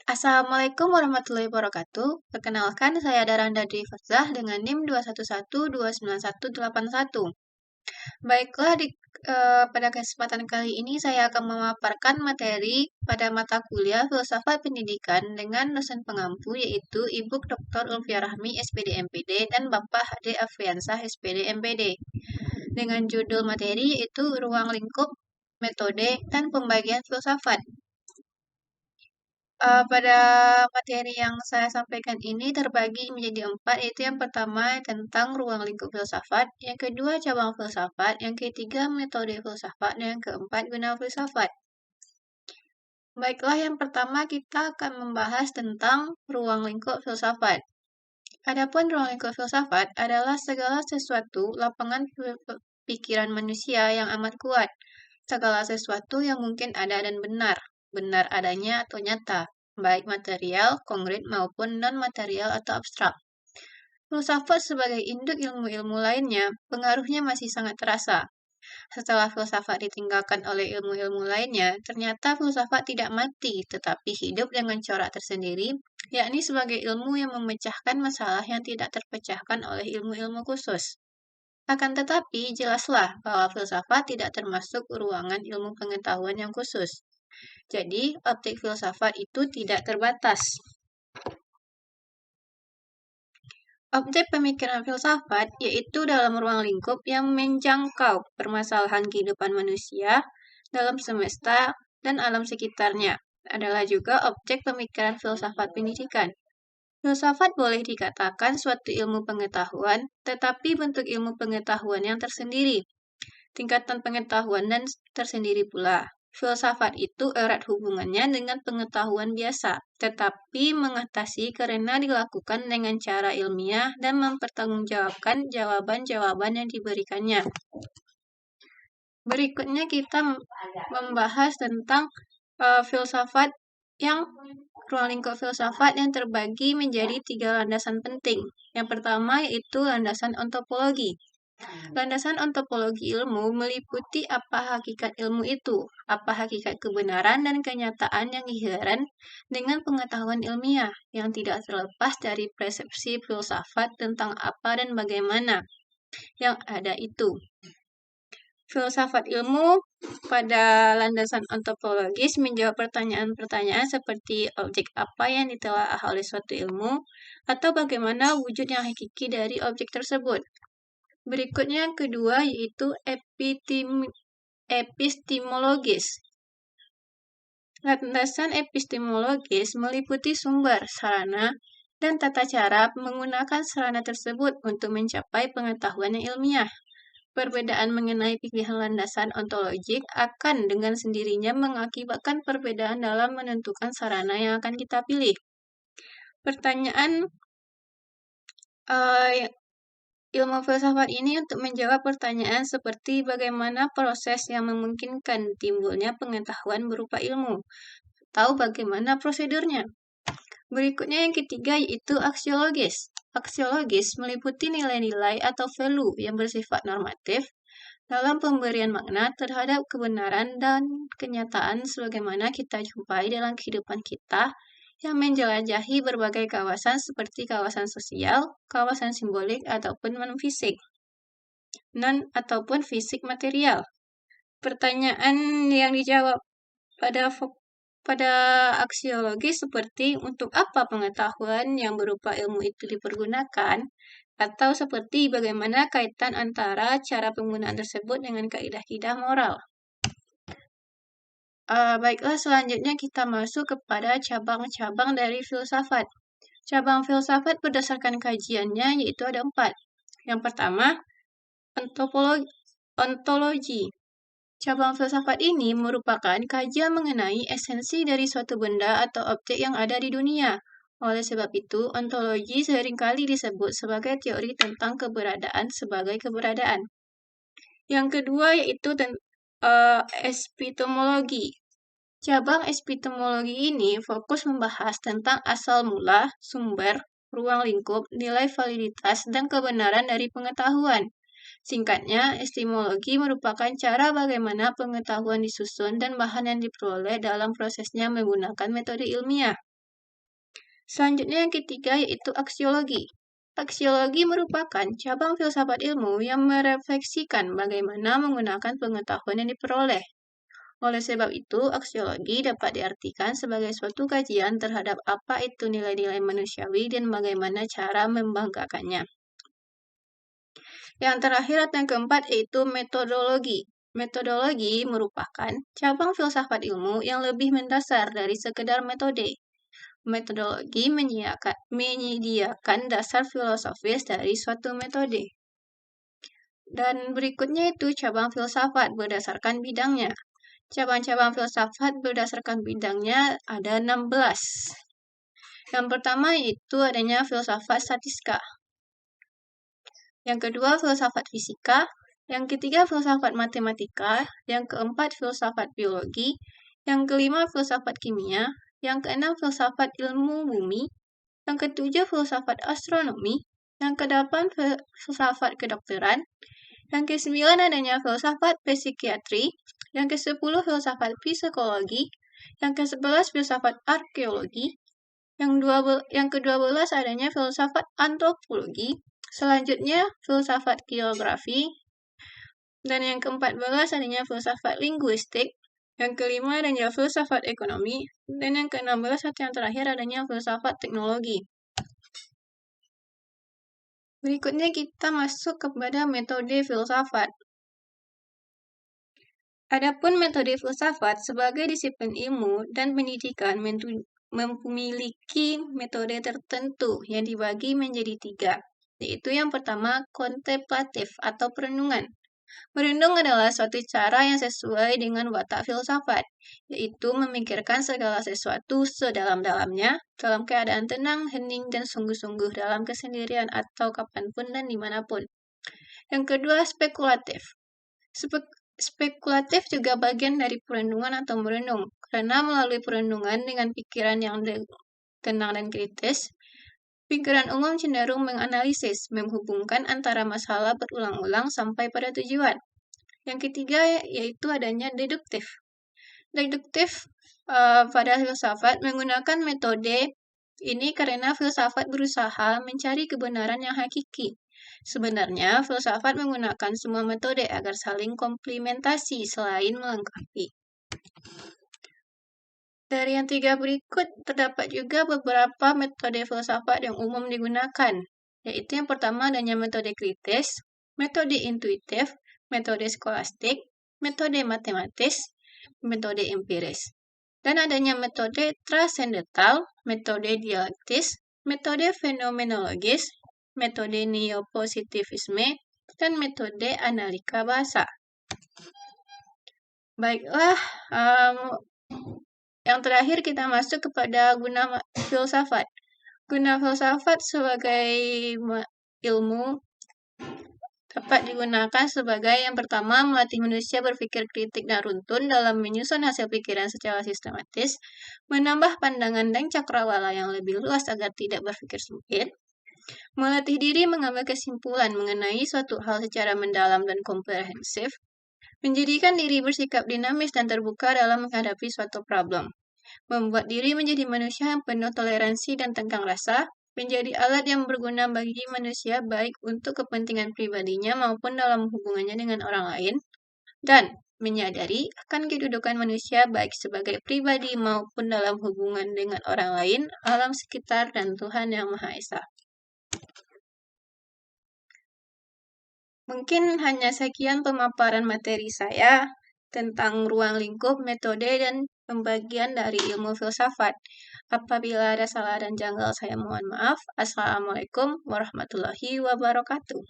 Assalamualaikum warahmatullahi wabarakatuh. Perkenalkan, saya Daranda Dwi Fatzah dengan NIM 211291181. Baiklah, pada kesempatan kali ini saya akan memaparkan materi pada mata kuliah Filsafat Pendidikan dengan dosen pengampu yaitu Ibu Dr. Ulfia Rahmi, SPD MPD, dan Bapak HD Afriansah, SPD MPD. Dengan judul materi yaitu Ruang Lingkup, Metode, dan Pembagian Filsafat. Pada materi yang saya sampaikan ini terbagi menjadi 4, yaitu yang pertama tentang ruang lingkup filsafat, yang kedua cabang filsafat, yang ketiga metode filsafat, dan yang keempat guna filsafat. Baiklah, yang pertama kita akan membahas tentang ruang lingkup filsafat. Adapun ruang lingkup filsafat adalah segala sesuatu lapangan pikiran manusia yang amat kuat, segala sesuatu yang mungkin ada dan benar adanya atau nyata, baik material, konkret maupun non-material atau abstrak. Filsafat sebagai induk ilmu-ilmu lainnya, pengaruhnya masih sangat terasa. Setelah filsafat ditinggalkan oleh ilmu-ilmu lainnya, ternyata filsafat tidak mati, tetapi hidup dengan corak tersendiri, yakni sebagai ilmu yang memecahkan masalah yang tidak terpecahkan oleh ilmu-ilmu khusus. Akan tetapi, jelaslah bahwa filsafat tidak termasuk ruangan ilmu pengetahuan yang khusus. Jadi, objek filsafat itu tidak terbatas. Objek pemikiran filsafat yaitu dalam ruang lingkup yang menjangkau permasalahan kehidupan manusia dalam semesta dan alam sekitarnya. Adalah juga objek pemikiran filsafat pendidikan. Filsafat boleh dikatakan suatu ilmu pengetahuan, tetapi bentuk ilmu pengetahuan yang tersendiri. Tingkatan pengetahuan dan tersendiri pula. Filsafat itu erat hubungannya dengan pengetahuan biasa, tetapi mengatasi karena dilakukan dengan cara ilmiah dan mempertanggungjawabkan jawaban-jawaban yang diberikannya. Berikutnya kita membahas tentang filsafat yang ruang lingkup filsafat yang terbagi menjadi 3 landasan penting. Yang pertama yaitu landasan ontopologi. Landasan ontopologi ilmu meliputi apa hakikat ilmu itu, apa hakikat kebenaran dan kenyataan yang inheren dengan pengetahuan ilmiah, yang tidak terlepas dari persepsi filsafat tentang apa dan bagaimana yang ada itu. Filsafat ilmu pada landasan ontopologis menjawab pertanyaan-pertanyaan seperti objek apa yang ditelaah oleh suatu ilmu, atau bagaimana wujud yang hakiki dari objek tersebut. Berikutnya yang kedua yaitu epistemologis. Landasan epistemologis meliputi sumber, sarana, dan tata cara menggunakan sarana tersebut untuk mencapai pengetahuan yang ilmiah. Perbedaan mengenai pilihan landasan ontologik akan dengan sendirinya mengakibatkan perbedaan dalam menentukan sarana yang akan kita pilih. Pertanyaan ilmu filsafat ini untuk menjawab pertanyaan seperti bagaimana proses yang memungkinkan timbulnya pengetahuan berupa ilmu, atau bagaimana prosedurnya. Berikutnya yang ketiga yaitu aksiologis. Aksiologis meliputi nilai-nilai atau value yang bersifat normatif dalam pemberian makna terhadap kebenaran dan kenyataan sebagaimana kita jumpai dalam kehidupan kita yang menjelajahi berbagai kawasan seperti kawasan sosial, kawasan simbolik, ataupun non-fisik, ataupun fisik material. Pertanyaan yang dijawab pada aksiologi seperti untuk apa pengetahuan yang berupa ilmu itu dipergunakan, atau seperti bagaimana kaitan antara cara penggunaan tersebut dengan kaidah-kaidah moral. Baiklah, selanjutnya kita masuk kepada cabang-cabang dari filsafat. Cabang filsafat berdasarkan kajiannya yaitu ada 4. Yang pertama, ontologi. Cabang filsafat ini merupakan kajian mengenai esensi dari suatu benda atau objek yang ada di dunia. Oleh sebab itu, ontologi seringkali disebut sebagai teori tentang keberadaan sebagai keberadaan. Yang kedua yaitu epistemologi. Cabang epistemologi ini fokus membahas tentang asal mula, sumber, ruang lingkup, nilai validitas, dan kebenaran dari pengetahuan. Singkatnya, epistemologi merupakan cara bagaimana pengetahuan disusun dan bahan yang diperoleh dalam prosesnya menggunakan metode ilmiah. Selanjutnya yang ketiga yaitu aksiologi. Aksiologi merupakan cabang filsafat ilmu yang merefleksikan bagaimana menggunakan pengetahuan yang diperoleh. Oleh sebab itu, aksiologi dapat diartikan sebagai suatu kajian terhadap apa itu nilai-nilai manusiawi dan bagaimana cara membanggakannya. Yang terakhir atau yang keempat yaitu metodologi. Metodologi merupakan cabang filsafat ilmu yang lebih mendasar dari sekedar metode. Metodologi menyediakan dasar filosofis dari suatu metode. Dan berikutnya itu cabang filsafat berdasarkan bidangnya. Cabang-cabang filsafat berdasarkan bidangnya ada 16. Yang pertama yaitu adanya filsafat statistika. Yang kedua filsafat fisika. Yang ketiga filsafat matematika. Yang keempat filsafat biologi. Yang kelima filsafat kimia. Yang keenam filsafat ilmu bumi. Yang ketujuh filsafat astronomi. Yang kedelapan filsafat kedokteran. Yang kesembilan adanya filsafat psikiatri. Yang ke-10 filsafat psikologi. Yang ke-11 filsafat arkeologi. Yang ke-12 adanya filsafat antropologi. Selanjutnya filsafat geografi. Dan yang ke-14 adanya filsafat linguistik. Yang kelima adanya filsafat ekonomi. Dan yang ke-16 atau yang terakhir adanya filsafat teknologi. Berikutnya kita masuk kepada metode filsafat. Adapun metode filsafat sebagai disiplin ilmu dan pendidikan memiliki metode tertentu yang dibagi menjadi 3, yaitu yang pertama kontemplatif atau perenungan. Merenung adalah suatu cara yang sesuai dengan watak filsafat, yaitu memikirkan segala sesuatu sedalam-dalamnya dalam keadaan tenang, hening, dan sungguh-sungguh dalam kesendirian atau kapanpun dan dimanapun. Yang kedua, spekulatif. Spekulatif juga bagian dari perenungan atau merenung, karena melalui perenungan dengan pikiran yang tenang dan kritis, pikiran umum cenderung menganalisis, menghubungkan antara masalah berulang-ulang sampai pada tujuan. Yang ketiga yaitu adanya deduktif. Deduktif pada filsafat menggunakan metode ini karena filsafat berusaha mencari kebenaran yang hakiki. Sebenarnya, filsafat menggunakan semua metode agar saling komplementasi selain melengkapi. Dari yang 3 berikut, terdapat juga beberapa metode filsafat yang umum digunakan, yaitu yang pertama adanya metode kritis, metode intuitif, metode skolastik, metode matematis, metode empiris. Dan adanya metode transendental, metode dialektis, metode fenomenologis, metode neopositivisme, dan metode analika bahasa. Baiklah, yang terakhir kita masuk kepada guna filsafat. Guna filsafat sebagai ilmu dapat digunakan sebagai yang pertama melatih manusia berpikir kritik dan runtun dalam menyusun hasil pikiran secara sistematis, menambah pandangan dan cakrawala yang lebih luas agar tidak berpikir sempit, melatih diri mengambil kesimpulan mengenai suatu hal secara mendalam dan komprehensif, menjadikan diri bersikap dinamis dan terbuka dalam menghadapi suatu problem, membuat diri menjadi manusia yang penuh toleransi dan tenggang rasa, menjadi alat yang berguna bagi manusia baik untuk kepentingan pribadinya maupun dalam hubungannya dengan orang lain, dan menyadari akan kedudukan manusia baik sebagai pribadi maupun dalam hubungan dengan orang lain, alam sekitar, dan Tuhan Yang Maha Esa. Mungkin hanya sekian pemaparan materi saya tentang ruang lingkup, metode, dan pembagian dari ilmu filsafat. Apabila ada salah dan janggal, saya mohon maaf. Assalamualaikum warahmatullahi wabarakatuh.